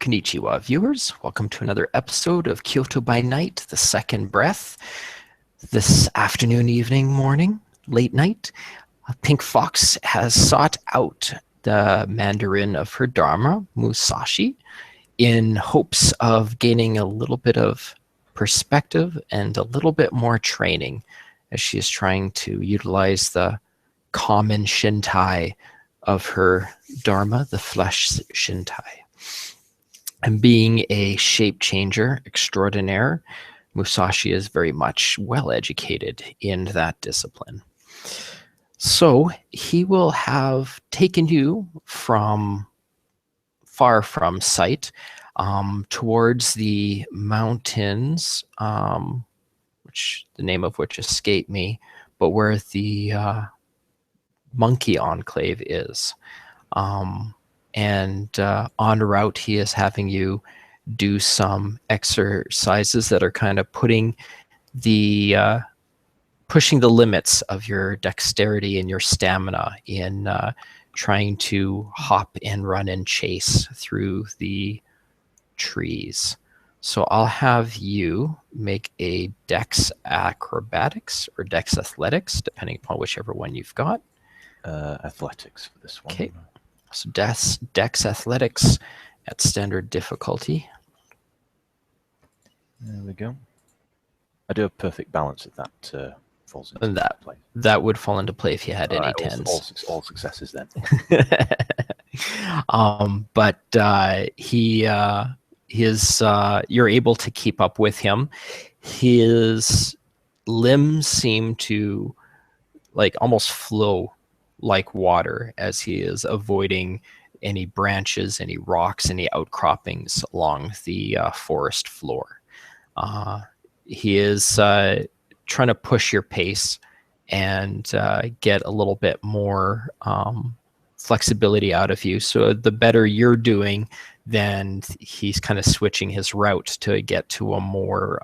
Konnichiwa, viewers. Welcome to another episode of Kyoto by Night, the second breath. This afternoon, evening, morning, late night, Pink Fox has sought out the Mandarin of her Dharma, Musashi, in hopes of gaining a little bit of perspective and a little bit more training as she is trying to utilize the common Shintai of her Dharma, the flesh Shintai. And being a shape changer extraordinaire, Musashi is very much well educated in that discipline. So he will have taken you from far from sight towards the mountains, which the name of which escaped me, but where the monkey enclave is. And en route, he is having you do some exercises that are kind of pushing the limits of your dexterity and your stamina in trying to hop and run and chase through the trees. So I'll have you make a dex acrobatics or dex athletics, depending upon whichever one you've got. Athletics for this one. Okay. So dex athletics at standard difficulty. There we go. I do have perfect balance if that falls into play. That would fall into play if you had any tens. All successes then. But you're able to keep up with him. His limbs seem to almost flow like water as he is avoiding any branches, any rocks, any outcroppings along the forest floor. He is trying to push your pace and get a little bit more flexibility out of you. So the better you're doing, then he's kind of switching his route to get to a more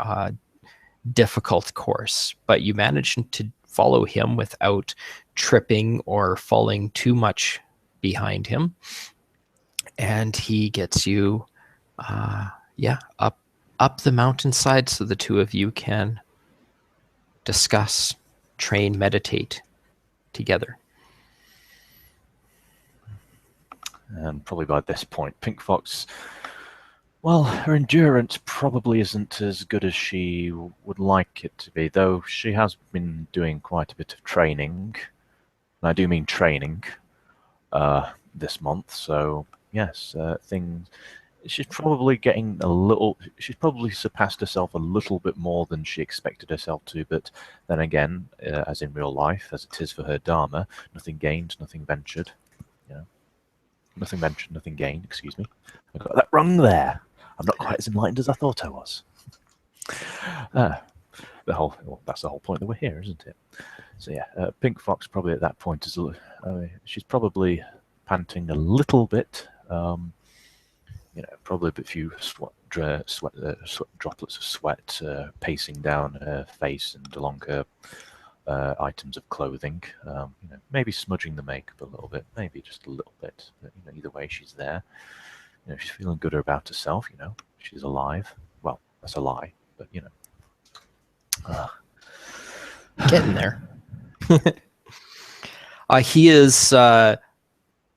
difficult course. But you managed to follow him without tripping or falling too much behind him, and he gets you up the mountainside so the two of you can discuss, train, meditate together. And probably by this point, Pink Fox, well, her endurance probably isn't as good as she would like it to be, though she has been doing quite a bit of training. And I do mean training this month. So yes, she's probably she's probably surpassed herself a little bit more than she expected herself to. But then again, as in real life, as it is for her Dharma, nothing gained, nothing ventured. Nothing ventured, nothing gained. Excuse me, I got that wrong there. I'm not quite as enlightened as I thought I was. That's the whole point that we're here, isn't it? So yeah, Pink Fox probably at that point she's probably panting a little bit. Probably a few droplets of sweat pacing down her face and along her items of clothing. Maybe smudging the makeup a little bit, maybe just a little bit. But, either way, she's there. She's feeling good about herself. She's alive. Well, that's a lie, but getting there. He is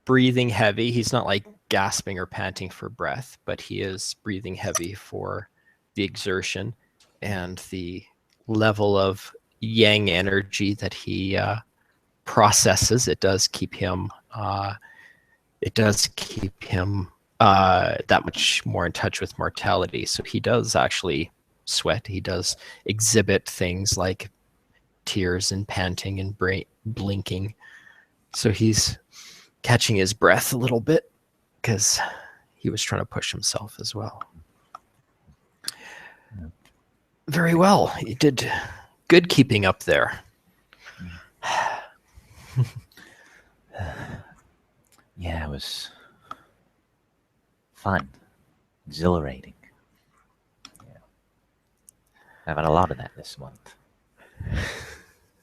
breathing heavy. He's not gasping or panting for breath, but he is breathing heavy for the exertion and the level of yang energy that he processes. It does keep him that much more in touch with mortality. So he does actually sweat. He does exhibit things like tears and panting and blinking. So he's catching his breath a little bit because he was trying to push himself as well. Very well. You did good keeping up there. Yeah, it was fun, exhilarating. Yeah. I've had a lot of that this month.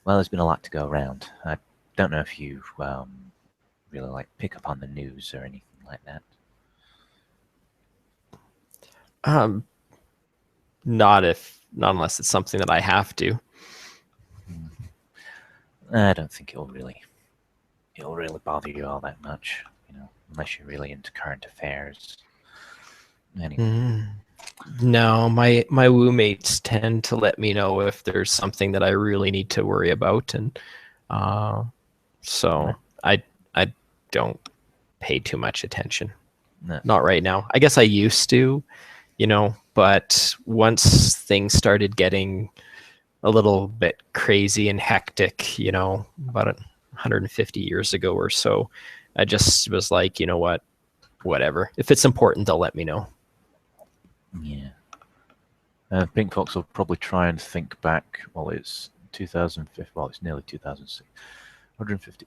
Well, there's been a lot to go around. I don't know if you really pick up on the news or anything like that. Um, not unless it's something that I have to. I don't think it'll really bother you all that much, unless you're really into current affairs. Anyway. Mm. No, my woo mates tend to let me know if there's something that I really need to worry about, and uh, so I don't pay too much attention. No. Not right now. I guess I used to, but once things started getting a little bit crazy and hectic, about 150 years ago or so, I just was like, you know what, whatever. If it's important, they'll let me know. Yeah. Pink Fox will probably try and think back. Well, it's 2005. Well, it's nearly 2006. 150.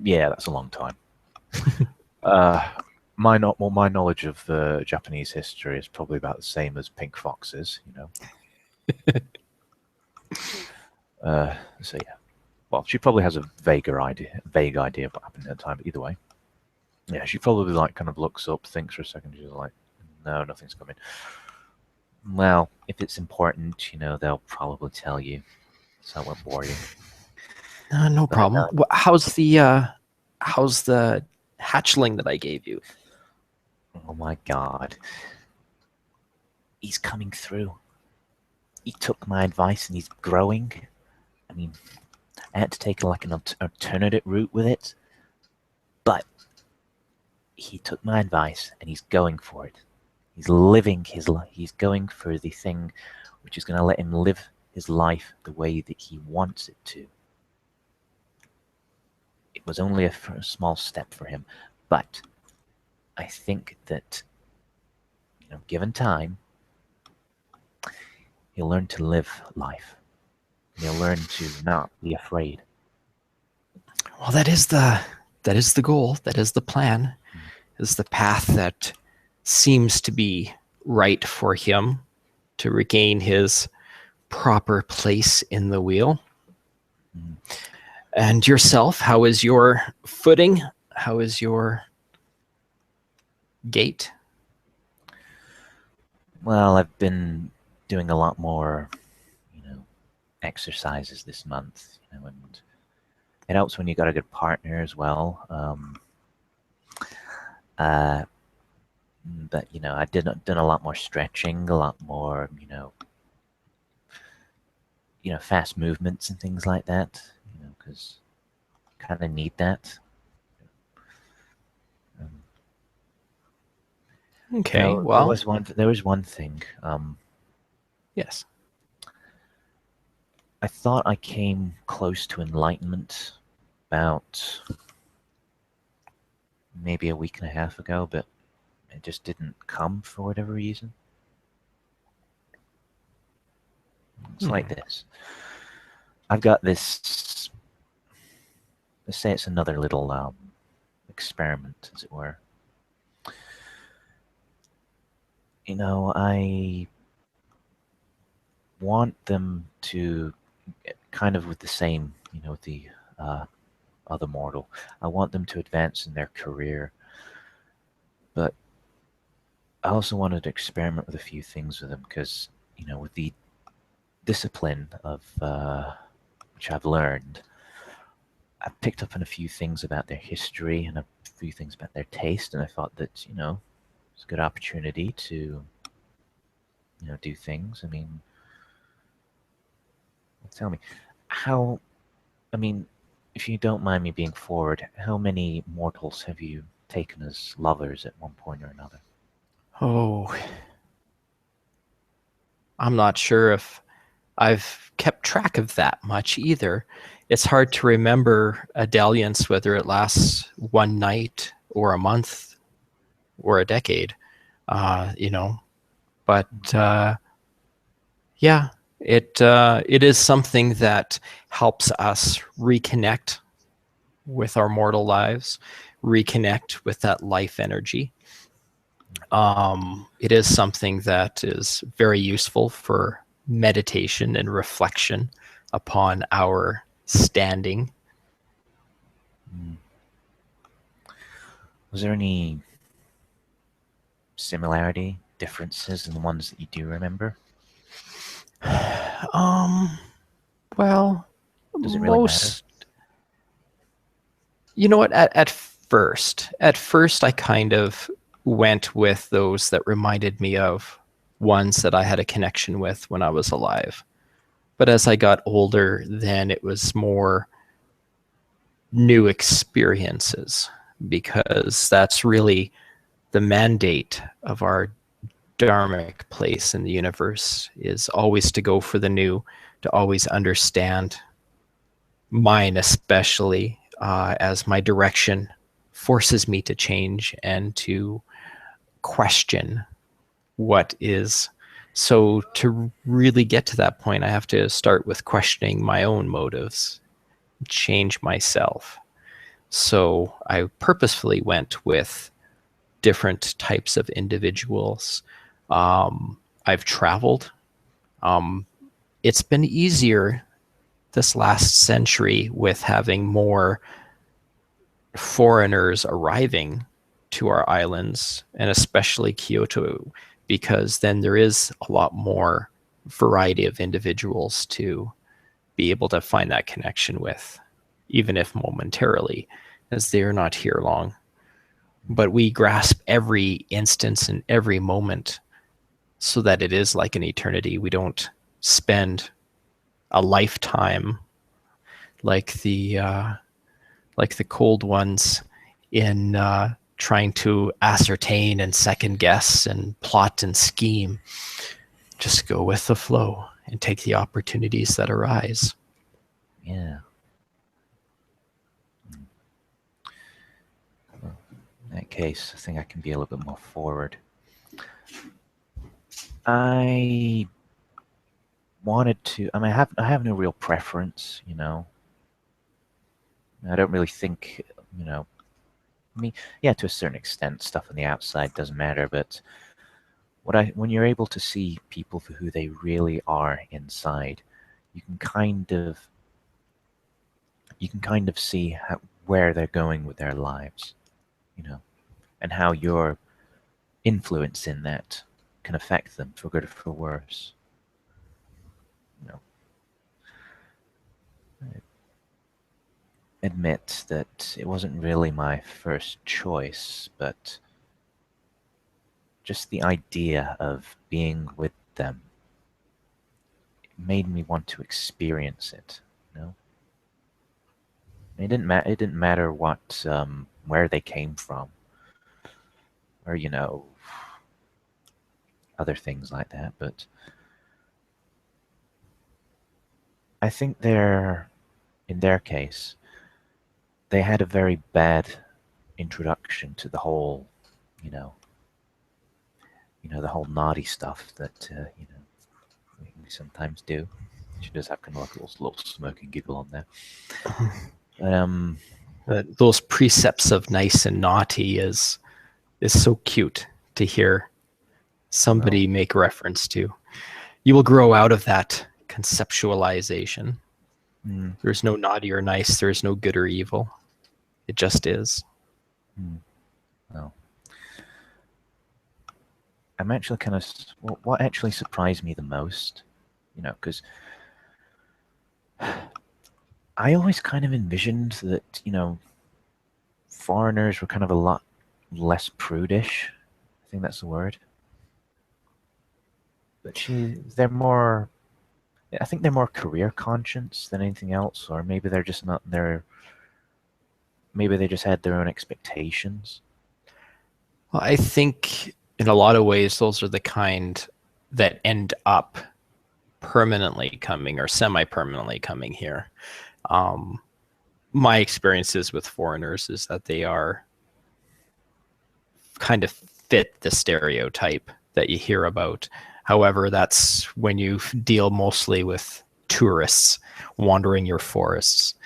Yeah, that's a long time. My knowledge of the Japanese history is probably about the same as Pink Fox's. So yeah. Well, she probably has a vague idea of what happened at the time. But either way, yeah, she probably kind of looks up, thinks for a second. She's like, "No, nothing's coming." Well, if it's important, they'll probably tell you, so I won't bore you. No problem. How's the hatchling that I gave you? Oh my god. He's coming through. He took my advice and he's growing. I mean, I had to take like an alternative route with it, but he took my advice and he's going for it. He's living his life. He's going for the thing which is going to let him live his life the way that he wants it to. It was only a small step for him, but I think that, given time, he'll learn to live life. He'll learn to not be afraid. Well, that is the goal. That is the plan. Is the path that seems to be right for him to regain his proper place in the wheel. Mm. And yourself, how is your footing? How is your gait? Well, I've been doing a lot more, exercises this month, and it helps when you got a good partner as well. But I done a lot more stretching, a lot more, fast movements and things like that, because kind of need that. Okay, well, there was one thing. Yes. I thought I came close to enlightenment about maybe a week and a half ago, but it just didn't come for whatever reason. It's like this. I've got this. Let's say it's another little experiment, as it were. I want them to kind of with the same, with the other mortal. I want them to advance in their career, but I also wanted to experiment with a few things with them because, with the discipline of which I've learned, I've picked up on a few things about their history and a few things about their taste, and I thought that, it's a good opportunity to, do things. I mean, tell me, if you don't mind me being forward, how many mortals have you taken as lovers at one point or another? Oh, I'm not sure if I've kept track of that much either. It's hard to remember a dalliance, whether it lasts one night or a month or a decade, But yeah, it is something that helps us reconnect with our mortal lives, reconnect with that life energy. It is something that is very useful for meditation and reflection upon our standing. Was there any similarity, differences in the ones that you do remember? Well, Does it really matter? most, you know what, at first I kind of went with those that reminded me of ones that I had a connection with when I was alive. But as I got older, then it was more new experiences, because that's really the mandate of our dharmic place in the universe, is always to go for the new, to always understand mine, especially as my direction forces me to change and to question what is. So to really get to that point, I have to start with questioning my own motives, change myself. So I purposefully went with different types of individuals. I've traveled. Um, it's been easier this last century with having more foreigners arriving to our islands, and especially Kyoto, because then there is a lot more variety of individuals to be able to find that connection with, even if momentarily, as they are not here long. But we grasp every instance and every moment so that it is like an eternity. We don't spend a lifetime like the cold ones in trying to ascertain and second guess and plot and scheme. Just go with the flow and take the opportunities that arise. Yeah. Well, in that case, I think I can be a little bit more forward. I wanted to. I mean, I have no real preference. I don't really think. I mean, yeah, to a certain extent, stuff on the outside doesn't matter. But when you're able to see people for who they really are inside, you can kind of see where they're going with their lives, and how your influence in that can affect them for good or for worse. I admit that it wasn't really my first choice, but just the idea of being with them made me want to experience it. It didn't matter what where they came from, or other things like that. But I think in their case, they had a very bad introduction to the whole, you know, the whole naughty stuff that we sometimes do. She does have kind of like a little smirk and giggle on there. But Those precepts of nice and naughty is so cute to hear somebody make reference to. You will grow out of that conceptualization. There's no naughty or nice. There's no good or evil. It just is. Well, I'm actually kind of what actually surprised me the most, because I always kind of envisioned that, foreigners were kind of a lot less prudish. I think that's the word. But they're more. I think they're more career conscious than anything else, or maybe they're just not their. Maybe they just had their own expectations. Well, I think in a lot of ways, those are the kind that end up permanently coming or semi-permanently coming here. My experiences with foreigners is that they are kind of fit the stereotype that you hear about. However, that's when you deal mostly with tourists wandering your forests,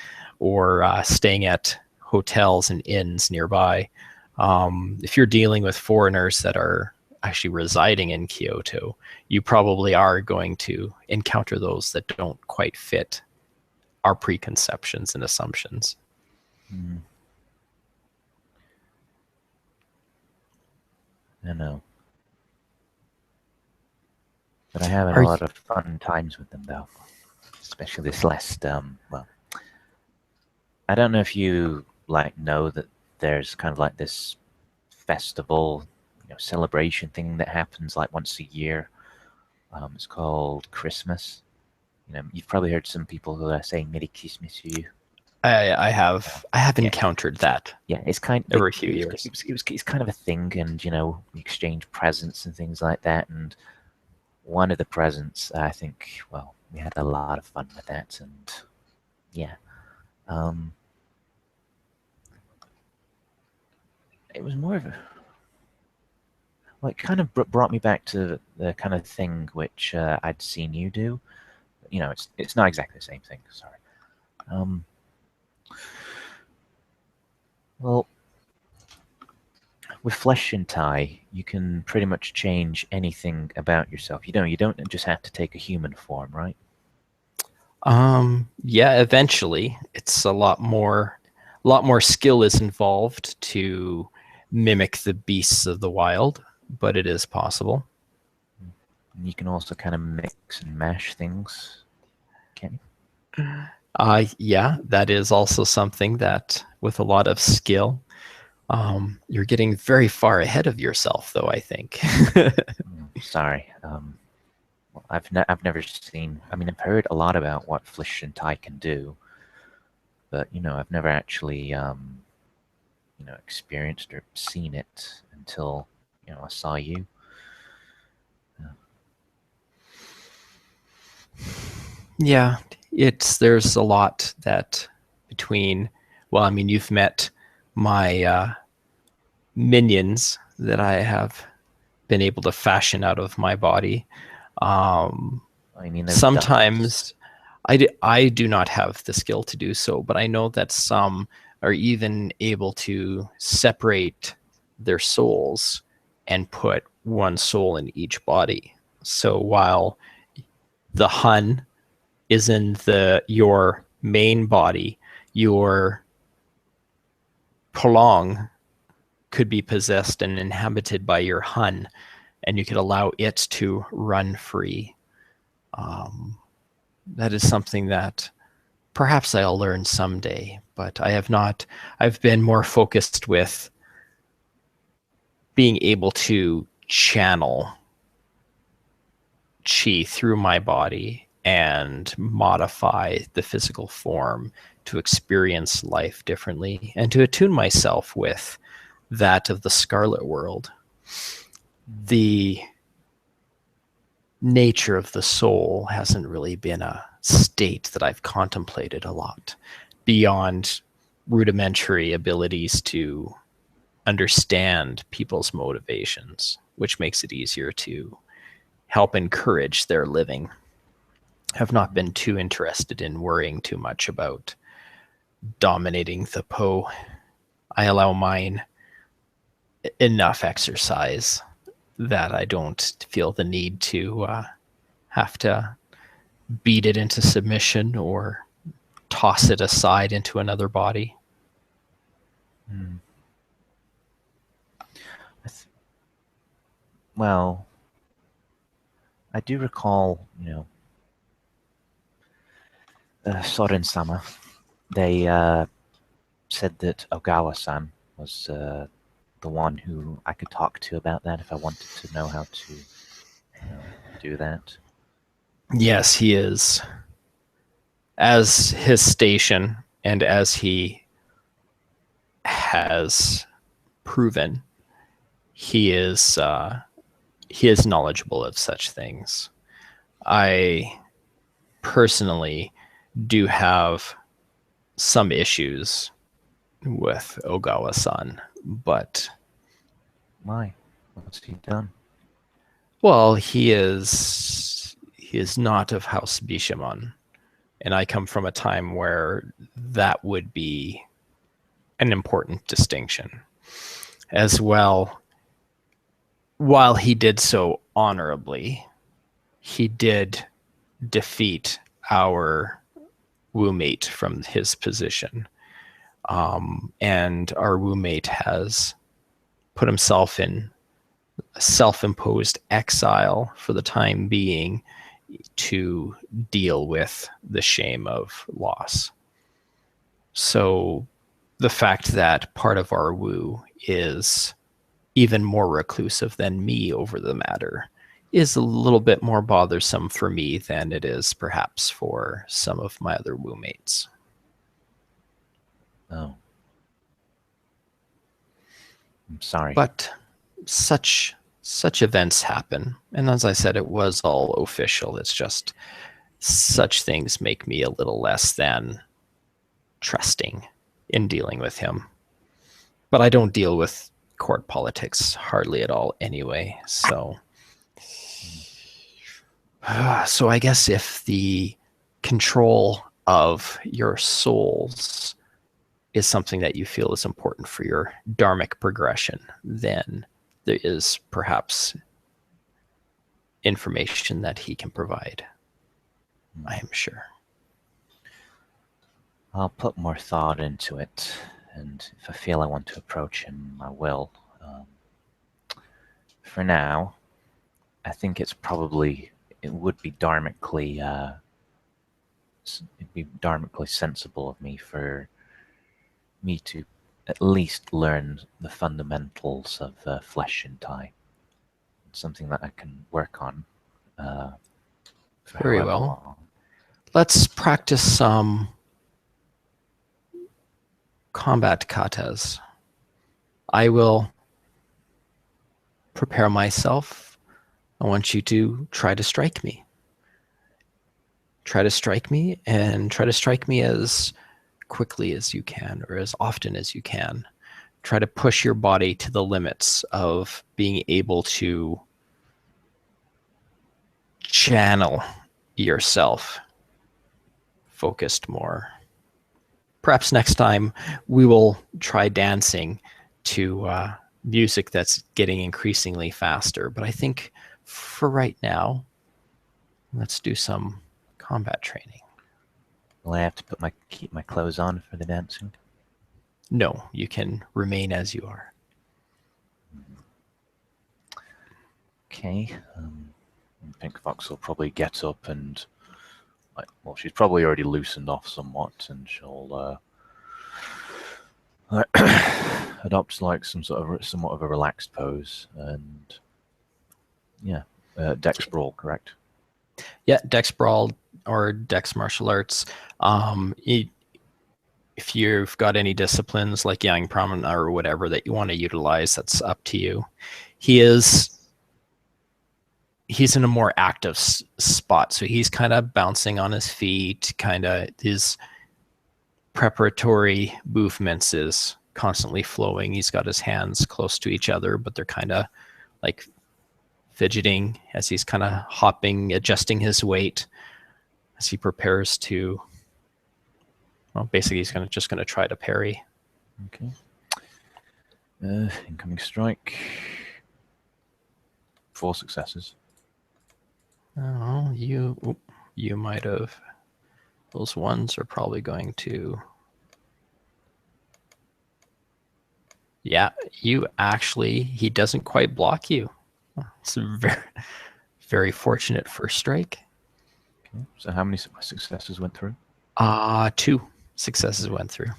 or staying at hotels and inns nearby. If you're dealing with foreigners that are actually residing in Kyoto, you probably are going to encounter those that don't quite fit our preconceptions and assumptions. I know. But I have had Are a y- lot of fun times with them, though. Especially this last, well, I don't know if you like know that there's kind of like this festival, celebration thing that happens like once a year. It's called Christmas. You've probably heard some people who are saying Merry Christmas to you. Yeah, I have yeah, encountered that yeah. It's kind every few years. it's kind of a thing, and we exchange presents and things like that. And one of the presents, I think, well, we had a lot of fun with that, and yeah, um, it was more of a well, it kind of brought me back to the kind of thing which I'd seen you do. It's not exactly the same thing. Sorry. Um, well, with flesh and tie, you can pretty much change anything about yourself. You don't just have to take a human form, right? Yeah, eventually it's a lot more skill is involved to mimic the beasts of the wild, but it is possible. And you can also kind of mix and mash things, can't you? Yeah, that is also something that with a lot of skill, you're getting very far ahead of yourself, though, I think. Sorry. Well, I've never seen. I mean, I've heard a lot about what flesh and tie can do, but I've never actually experienced or seen it until I saw you. Yeah. Yeah, there's a lot that between, well, I mean, you've met my minions that I have been able to fashion out of my body. Um, I mean, those dust. Sometimes I do not have the skill to do so, but I know that some are even able to separate their souls and put one soul in each body. So while the Hun is in your main body, your Prolong could be possessed and inhabited by your Hun, and you could allow it to run free. Um, that is something that perhaps I'll learn someday, but I have not. I've been more focused with being able to channel chi through my body and modify the physical form to experience life differently and to attune myself with that of the Scarlet World. The nature of the soul hasn't really been a state that I've contemplated a lot beyond rudimentary abilities to understand people's motivations, which makes it easier to help encourage their living. Have not been too interested in worrying too much about dominating the Poe. I allow mine enough exercise that I don't feel the need to have to beat it into submission or toss it aside into another body. Hmm. I th- well, I do recall, Soren-sama. They said that Ogawa-san was the one who I could talk to about that if I wanted to know how to do that. Yes, he is. As his station and as he has proven, he is knowledgeable of such things. I personally do have some issues with Ogawa-san, but Why? What's he done? well, he is not of House Bishamon, and I come from a time where that would be an important distinction. As well, while he did so honorably, he did defeat our Wu-mate from his position. And our Wu-mate has put himself in self-imposed exile for the time being to deal with the shame of loss. So the fact that part of our Wu is even more reclusive than me over the matter is a little bit more bothersome for me than it is perhaps for some of my other Wu mates. Oh. I'm sorry. But such events happen. And as I said, it was all official. It's just such things make me a little less than trusting in dealing with him. But I don't deal with court politics hardly at all anyway. So I guess if the control of your souls is something that you feel is important for your dharmic progression, then there is perhaps information that he can provide. I am sure. I'll put more thought into it, and if I feel I want to approach him, I will. For now, I think it would be dharmically, it'd be dharmically sensible of me for me to at least learn the fundamentals of flesh and tie. Something that I can work on. Very well. Long. Let's practice some combat katas. I will prepare myself. I want you to try to strike me. Try to strike me, and try to strike me as quickly as you can, or as often as you can. Try to push your body to the limits of being able to channel yourself focused more. Perhaps next time we will try dancing to music that's getting increasingly faster. But I think for right now, let's do some combat training. Will I have to keep my clothes on for the dancing? No, you can remain as you are. Okay. Pink Fox will probably get up and, well, she's probably already loosened off somewhat, and she'll adopt like somewhat of a relaxed pose, and yeah, Dex Brawl, correct? Yeah, Dex Brawl or Dex Martial Arts. If you've got any disciplines like Yang Pramana or whatever that you want to utilize, that's up to you. He's in a more active spot, so he's kind of bouncing on his feet, his preparatory movements is constantly flowing. He's got his hands close to each other, but they're kind of like fidgeting as he's kind of hopping, adjusting his weight as he prepares to, well, basically he's just going to try to parry. Okay. Incoming strike. 4 successes. Oh, you might have. Those ones are probably going to. Yeah, he doesn't quite block you. It's a very, very fortunate first strike. Okay. So how many successes went through? 2 successes went through.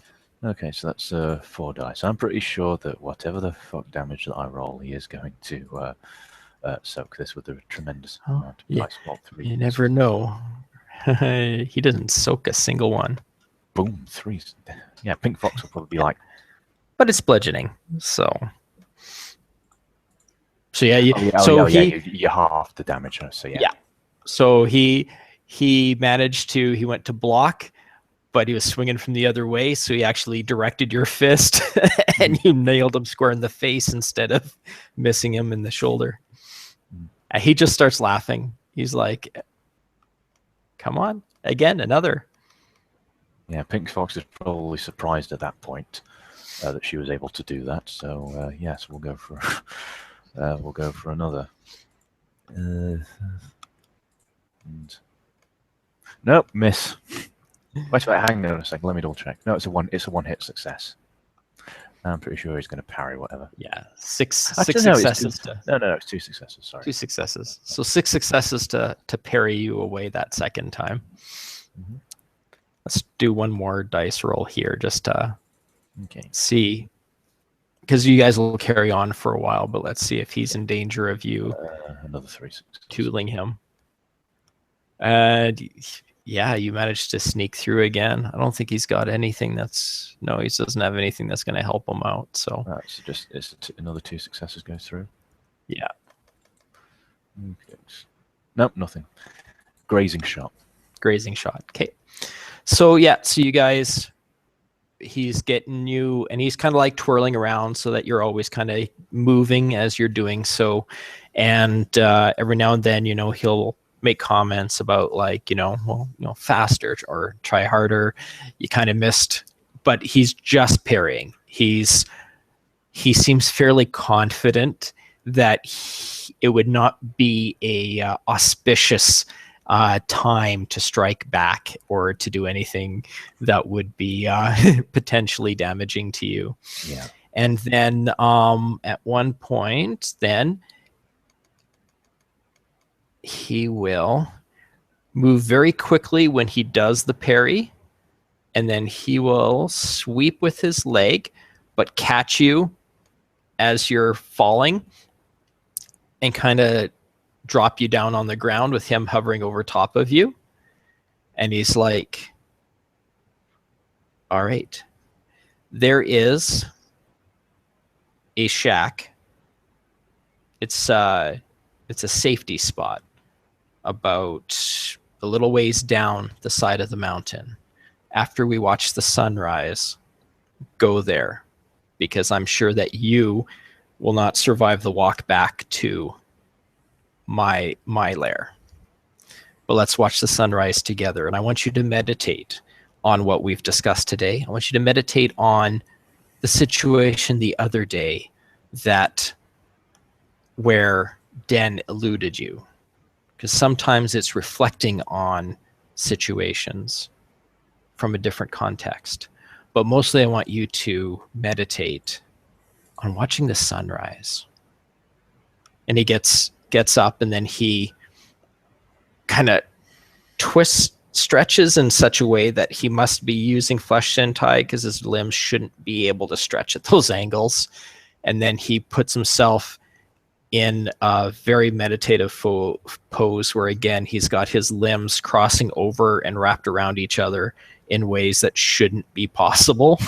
Okay, so that's 4 dice. I'm pretty sure that whatever the fuck damage that I roll, he is going to soak this with a tremendous amount of dice. Roll 3. You never know. He doesn't soak a single one. Boom, 3. Yeah, Pink Fox will probably be like. But it's bludgeoning, so. So yeah, you half the damage. So yeah. Yeah. So he went to block, but he was swinging from the other way, so he actually directed your fist, and you nailed him square in the face instead of missing him in the shoulder. He just starts laughing. He's like, come on, again, another. Yeah, Pink Fox is probably surprised at that point that she was able to do that. So yes, we'll go for another. Nope, miss. Wait, hang on a second. Let me double check. No, it's a one hit success. I'm pretty sure he's going to parry whatever. Yeah, six Actually, no, successes no, it's 2 successes. Sorry. 2 successes. So 6 successes to parry you away that second time. Mm-hmm. Let's do one more dice roll here, just to see, because you guys will carry on for a while. But let's see if he's in danger of you another 3 successes. tooling him. And yeah, you managed to sneak through again. I don't think he's got anything that's... No, he doesn't have anything that's going to help him out. So, right, so just another 2 successes go through. Yeah. Okay. Nope, nothing. Grazing shot. Grazing shot. Okay. So yeah, so you guys, he's getting you, and he's kind of like twirling around so that you're always kind of moving as you're doing so. And every now and then, he'll make comments about like, faster or try harder. You kind of missed, but he's just parrying. He seems fairly confident that it would not be a auspicious time to strike back or to do anything that would be potentially damaging to you. Yeah. And then at one point, then he will move very quickly when he does the parry, and then he will sweep with his leg, but catch you as you're falling and kind of drop you down on the ground with him hovering over top of you. And he's like, all right, there is a shack. It's a safety spot about a little ways down the side of the mountain. After we watch the sunrise, go there, because I'm sure that you will not survive the walk back to my lair. But let's watch the sunrise together, and I want you to meditate on what we've discussed today. I want you to meditate on the situation the other day where Den eluded you, because sometimes it's reflecting on situations from a different context. But mostly I want you to meditate on watching the sunrise. And he gets up, and then he kind of stretches in such a way that he must be using flesh sentai, because his limbs shouldn't be able to stretch at those angles. And then he puts himself in a very meditative pose where, again, he's got his limbs crossing over and wrapped around each other in ways that shouldn't be possible.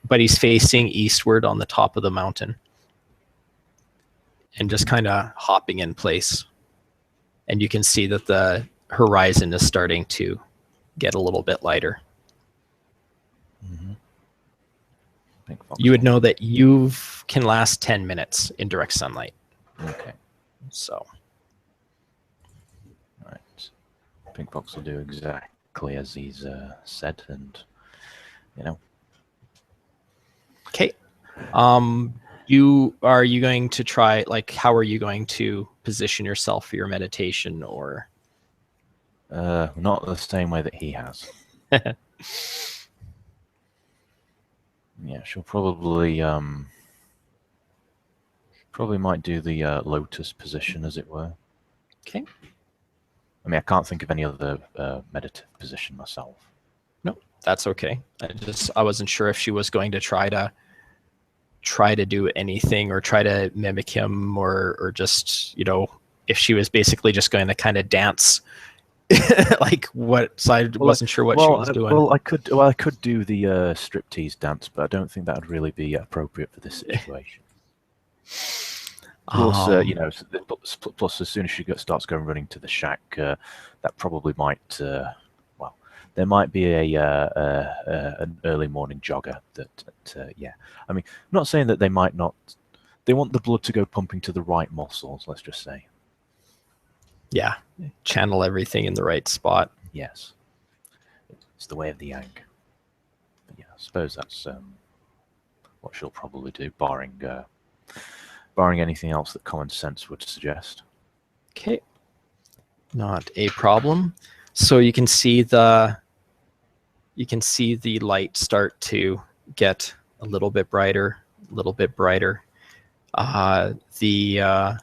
But he's facing eastward on the top of the mountain and just kind of hopping in place. And you can see that the horizon is starting to get a little bit lighter. Mm-hmm. You would know that you can last 10 minutes in direct sunlight. Okay. So. Right. Pink Fox will do exactly as he's said, and, Okay. Are you going to try, like, how are you going to position yourself for your meditation, or? Not the same way that he has. Yeah, she'll probably might do the lotus position, as it were. Okay. I mean, I can't think of any other meditative position myself. No, that's okay. I wasn't sure if she was going to try to do anything or try to mimic him, or just, if she was basically just going to kind of dance. Like what? So I wasn't sure what she was doing. Well, I could do the striptease dance, but I don't think that would really be appropriate for this situation. Plus, plus as soon as she starts going running to the shack, that probably might. There might be an early morning jogger that yeah. I mean, I'm not saying that they might not. They want the blood to go pumping to the right muscles. Let's just say. Yeah, channel everything in the right spot. Yes, it's the way of the Yang. But yeah, I suppose that's what she'll probably do, barring anything else that common sense would suggest. Okay, not a problem. So you can see the light start to get a little bit brighter, a little bit brighter. The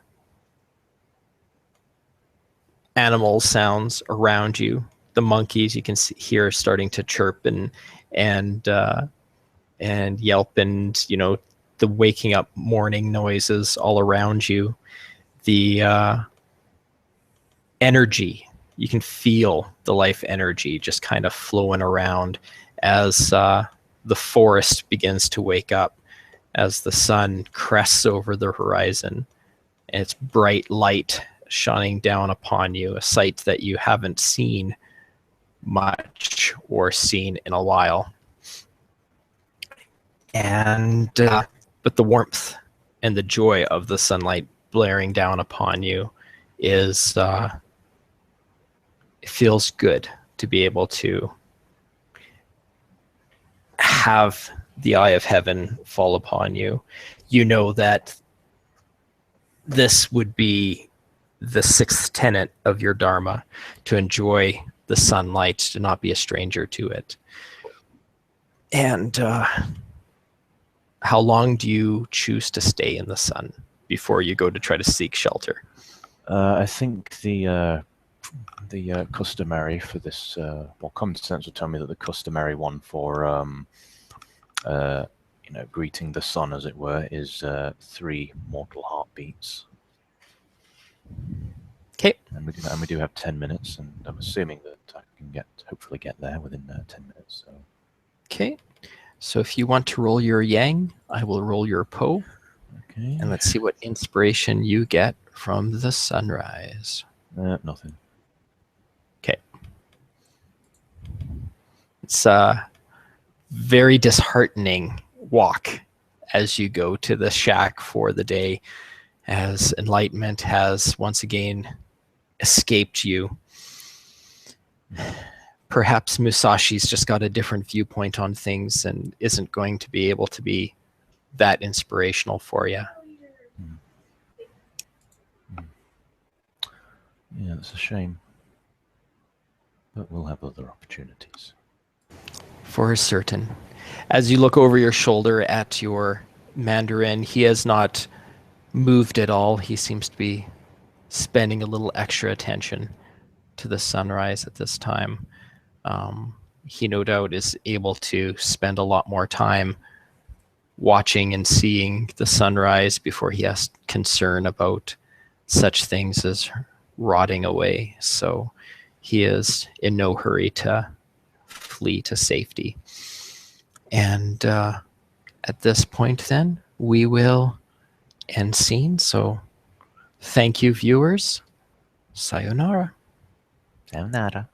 animal sounds around you, the monkeys you can hear starting to chirp and yelp, and the waking up morning noises all around you. The energy, you can feel the life energy just kind of flowing around as the forest begins to wake up, as the sun crests over the horizon and its bright light shining down upon you, a sight that you haven't seen much or seen in a while. And but the warmth and the joy of the sunlight blaring down upon you is it feels good to be able to have the eye of heaven fall upon you. You know that this would be the sixth tenet of your dharma, to enjoy the sunlight, to not be a stranger to it. And how long do you choose to stay in the sun before you go to try to seek shelter? I think the customary for this, common sense would tell me that the customary one for greeting the sun, as it were, is 3 mortal heartbeats. Okay. And we do have 10 minutes, and I'm assuming that I can hopefully get there within 10 minutes. So. Okay. So if you want to roll your yang, I will roll your po. Okay. And let's see what inspiration you get from the sunrise. Nothing. Okay. It's a very disheartening walk as you go to the shack for the day, as enlightenment has once again escaped you. Perhaps Musashi's just got a different viewpoint on things and isn't going to be able to be that inspirational for you. Yeah, it's a shame. But we'll have other opportunities. For certain. As you look over your shoulder at your Mandarin, he has not moved at all. He seems to be spending a little extra attention to the sunrise at this time. He no doubt is able to spend a lot more time watching and seeing the sunrise before he has concern about such things as rotting away. So he is in no hurry to flee to safety. And at this point then, we will end scene. So thank you, viewers. Sayonara. Sayonara.